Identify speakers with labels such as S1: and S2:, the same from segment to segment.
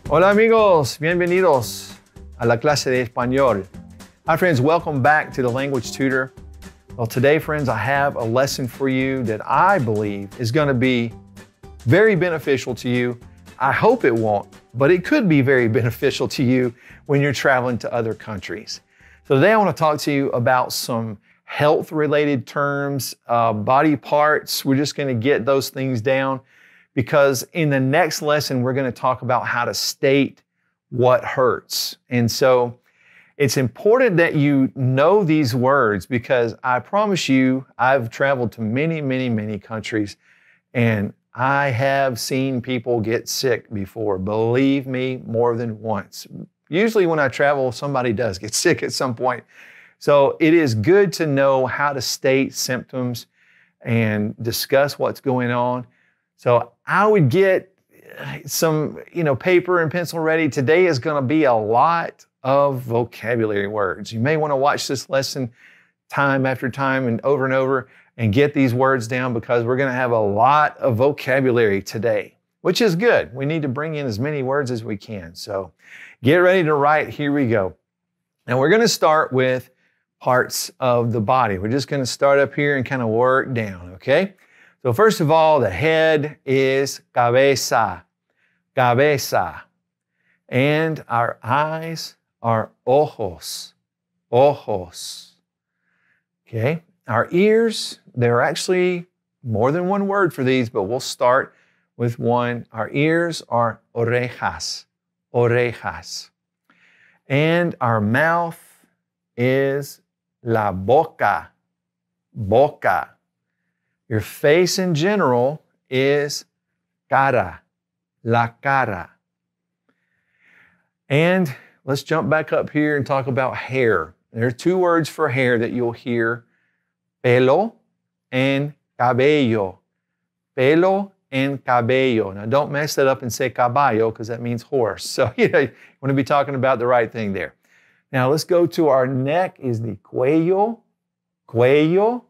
S1: Hola amigos, bienvenidos a la clase de español. Hi friends, welcome back to the Language Tutor. Well, today friends, I have a lesson for you that I believe is going to be very beneficial to you. I hope it won't, but it could be very beneficial to you when you're traveling to other countries. So today I want to talk to you about some health-related terms, body parts. We're just going to get those things down because in the next lesson, we're going to talk about how to state what hurts. And so it's important that you know these words because I promise you, I've traveled to many countries and I have seen people get sick before. Believe me, more than once. Usually when I travel, somebody does get sick at some point. So it is good to know how to state symptoms and discuss what's going on. So I would get some, paper and pencil ready. Today is going to be a lot of vocabulary words. You may want to watch this lesson time after time and over and get these words down because we're going to have a lot of vocabulary today, which is good. We need to bring in as many words as we can. So get ready to write. Here we go. Now we're going to start with parts of the body. We're just going to start up here and kind of work down, okay? So first of all, the head is cabeza, cabeza. And our eyes are ojos, ojos. Okay? Our ears, there are actually more than one word for these, but we'll start with one. Our ears are orejas, orejas. And our mouth is la boca, boca. Your face in general is cara, la cara. And let's jump back up here and talk about hair. There are two words for hair that you'll hear, pelo and cabello. Pelo and cabello. Now don't mess that up and say caballo because that means horse. So you want to be talking about the right thing there. Now let's go to our neck is the cuello, cuello.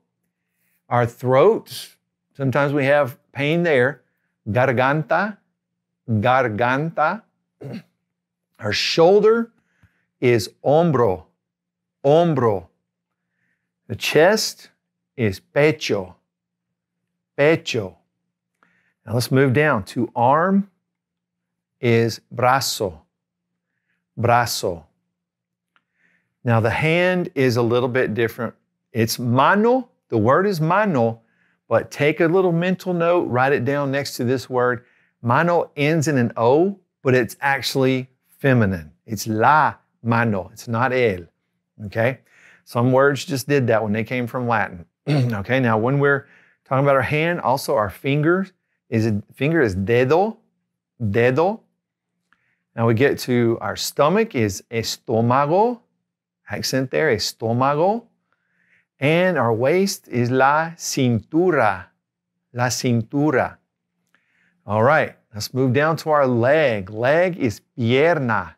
S1: Our throat, sometimes we have pain there, garganta, garganta. Our shoulder is hombro, hombro. The chest is pecho, pecho. Now let's move down to arm is brazo, brazo. Now the hand is a little bit different. It's mano. The word is mano, but take a little mental note, write it down next to this word. Mano ends in an O, but it's actually feminine. It's la mano. It's not el. Okay? Some words just did that when they came from Latin. Okay, now when we're talking about our hand, also our finger is dedo, dedo. Now we get to our stomach is estómago, accent there, estómago. And our waist is la cintura, la cintura. All right, let's move down to our leg. Leg is pierna,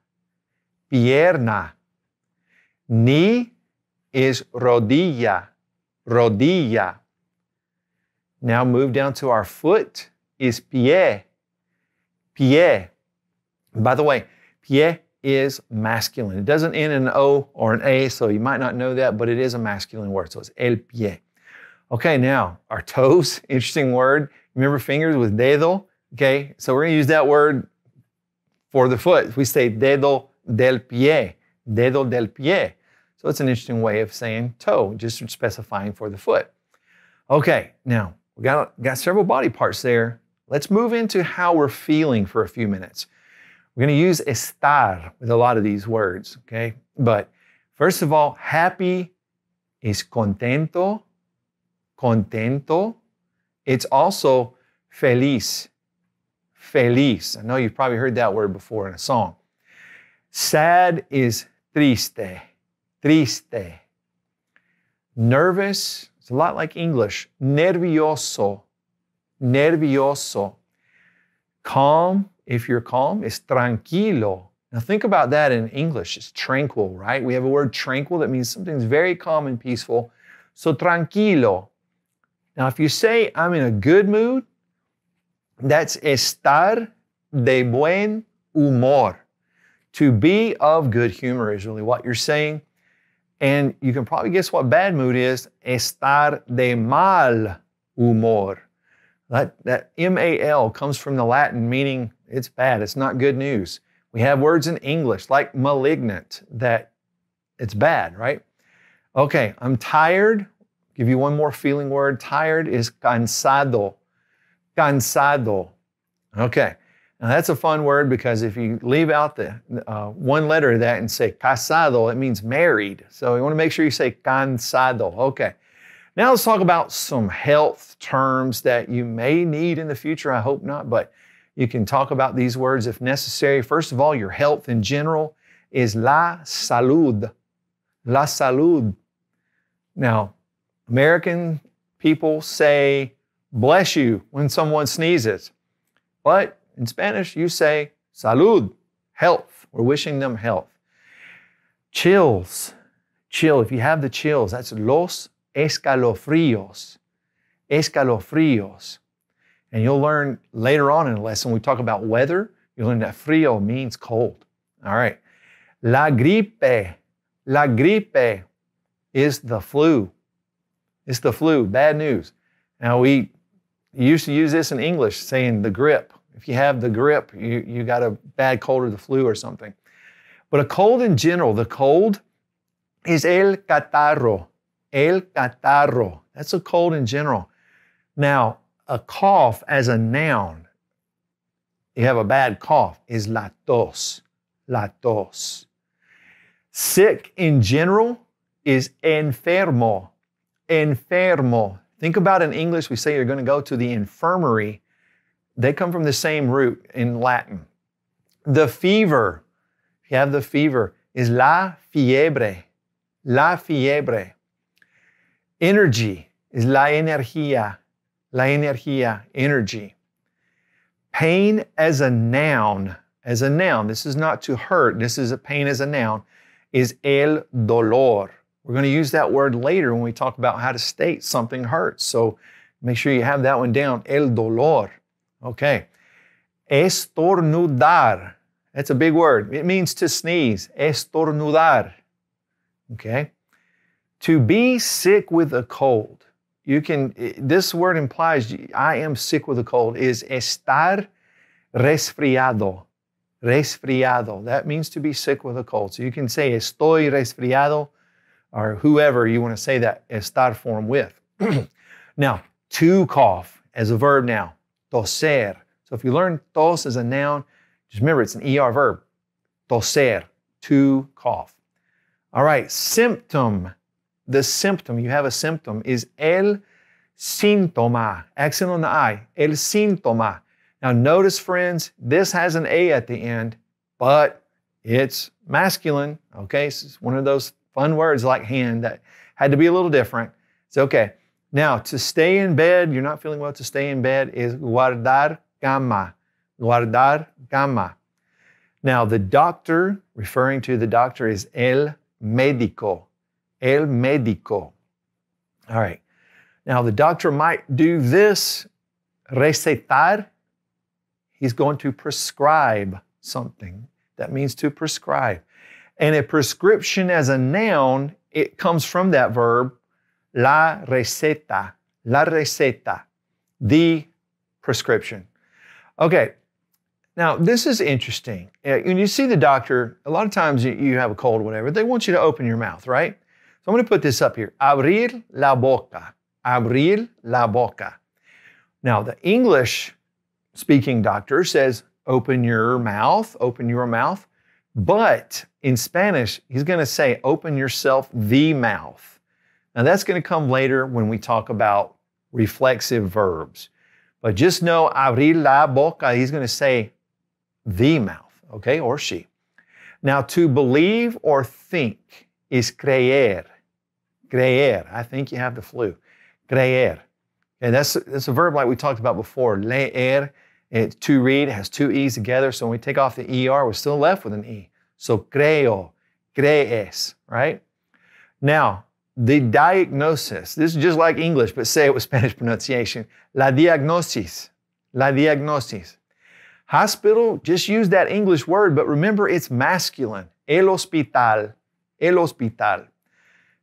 S1: pierna. Knee is rodilla, rodilla. Now move down to our foot is pie, pie. By the way, pie is masculine. It doesn't end in an O or an A, so you might not know that, but it is a masculine word, so it's el pie. Okay, now our toes, interesting word. Remember fingers with dedo? Okay, so we're gonna use that word for the foot. We say dedo del pie, dedo del pie. So it's an interesting way of saying toe, just specifying for the foot. Okay, now we got several body parts there. Let's move into how we're feeling for a few minutes. We're going to use estar with a lot of these words, okay? But first of all, happy is contento, contento. It's also feliz, feliz. I know you've probably heard that word before in a song. Sad is triste, triste. Nervous, it's a lot like English, nervioso, nervioso. Calm, if you're calm, is tranquilo. Now think about that in English. It's tranquil, right? We have a word tranquil that means something's very calm and peaceful. So tranquilo. Now if you say I'm in a good mood, that's estar de buen humor. To be of good humor is really what you're saying. And you can probably guess what bad mood is. Estar de mal humor. That M-A-L comes from the Latin meaning it's bad, it's not good news. We have words in English like malignant that it's bad, right? Okay, I'm tired. Give you one more feeling word. Tired is cansado. Cansado. Okay, now that's a fun word because if you leave out the one letter of that and say casado, it means married. So you want to make sure you say cansado. Okay. Now let's talk about some health terms that you may need in the future. I hope not, but you can talk about these words if necessary. First of all, your health in general is la salud. La salud. Now, American people say bless you when someone sneezes, but in Spanish you say salud, health. We're wishing them health. Chills. Chill. If you have the chills, that's los escalofríos. Escalofríos. And you'll learn later on in the lesson, we talk about weather, you'll learn that frío means cold. All right. La gripe. La gripe is the flu. It's the flu. Bad news. Now, we used to use this in English, saying the grip. If you have the grip, you got a bad cold or the flu or something. But a cold in general, the cold is el catarro. El catarro. That's a cold in general. Now, a cough as a noun, you have a bad cough, is la tos. La tos. Sick in general is enfermo. Enfermo. Think about in English, we say you're going to go to the infirmary. They come from the same root in Latin. The fever, if you have the fever, is la fiebre. La fiebre. Energy is la energía. La energía, energy. Pain as a noun. As a noun, this is not to hurt, this is a pain as a noun, is el dolor. We're going to use that word later when we talk about how to state something hurts. So make sure you have that one down, el dolor. Okay. Estornudar. That's a big word. It means to sneeze. Estornudar. Okay. To be sick with a cold. This word implies I am sick with a cold is estar resfriado. Resfriado. That means to be sick with a cold. So you can say estoy resfriado or whoever you want to say that estar form with. Now, to cough as a verb now. Toser. So if you learn tos as a noun, just remember it's an ER verb. Toser. To cough. All right. Symptom. The symptom, you have a symptom, is el síntoma. Accent on the I. El síntoma. Now notice, friends, this has an A at the end, but it's masculine. Okay, it's one of those fun words like hand that had to be a little different. It's okay. Now, to stay in bed, you're not feeling well, to stay in bed is guardar cama. Guardar cama. Now, the doctor, referring to the doctor, is el médico. El médico. All right. Now, the doctor might do this, recetar. He's going to prescribe something. That means to prescribe. And a prescription as a noun, it comes from that verb, la receta. La receta. The prescription. Okay. Now, this is interesting. When you see the doctor, a lot of times you have a cold or whatever, they want you to open your mouth, right? So I'm going to put this up here. Abrir la boca. Abrir la boca. Now, the English-speaking doctor says, open your mouth, open your mouth. But in Spanish, he's going to say, open yourself the mouth. Now, that's going to come later when we talk about reflexive verbs. But just know, abrir la boca, he's going to say the mouth, okay, or she. Now, to believe or think is creer. Creer. I think you have the flu. Creer. And that's a verb like we talked about before. Leer, to read, it has two E's together. So when we take off the ER, we're still left with an E. So creo, crees, right? Now, the diagnosis. This is just like English, but say it with Spanish pronunciation. La diagnosis. La diagnosis. Hospital, just use that English word, but remember it's masculine. El hospital, el hospital.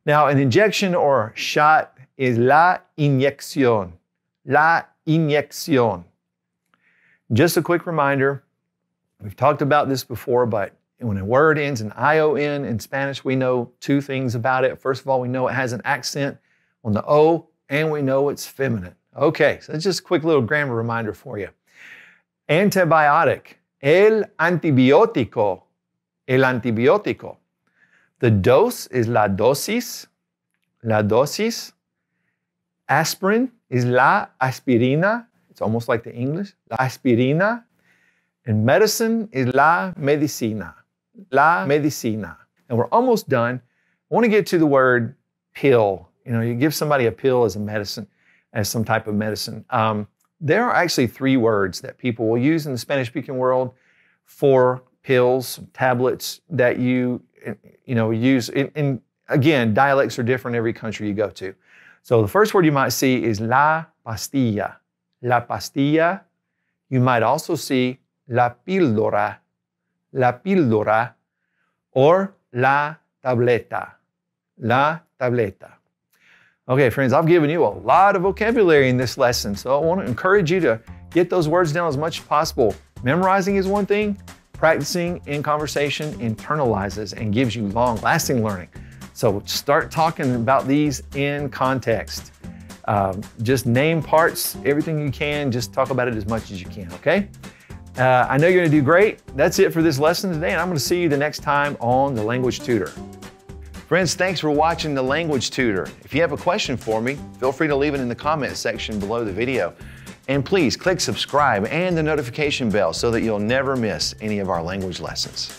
S1: Now, an injection or shot is la inyección, la inyección. Just a quick reminder, we've talked about this before, but when a word ends in ION in Spanish, we know two things about it. First of all, we know it has an accent on the O, and we know it's feminine. Okay, so that's just a quick little grammar reminder for you. Antibiotic, el antibiótico, el antibiótico. The dose is la dosis, la dosis. Aspirin is la aspirina. It's almost like the English, la aspirina. And medicine is la medicina, la medicina. And we're almost done. I want to get to the word pill. You know, you give somebody a pill as a medicine, as some type of medicine. There are actually three words that people will use in the Spanish-speaking world for pills, tablets that you use. And again, dialects are different in every country you go to. So the first word you might see is la pastilla, la pastilla. You might also see la píldora, or la tableta, la tableta. Okay, friends, I've given you a lot of vocabulary in this lesson, so I want to encourage you to get those words down as much as possible. Memorizing is one thing, practicing in conversation internalizes and gives you long-lasting learning. So start talking about these in context. Just name parts, everything you can, just talk about it as much as you can, okay? I know you're going to do great. That's it for this lesson today, and I'm going to see you the next time on The Language Tutor. Friends, thanks for watching The Language Tutor. If you have a question for me, feel free to leave it in the comment section below the video. And please click subscribe and the notification bell so that you'll never miss any of our language lessons.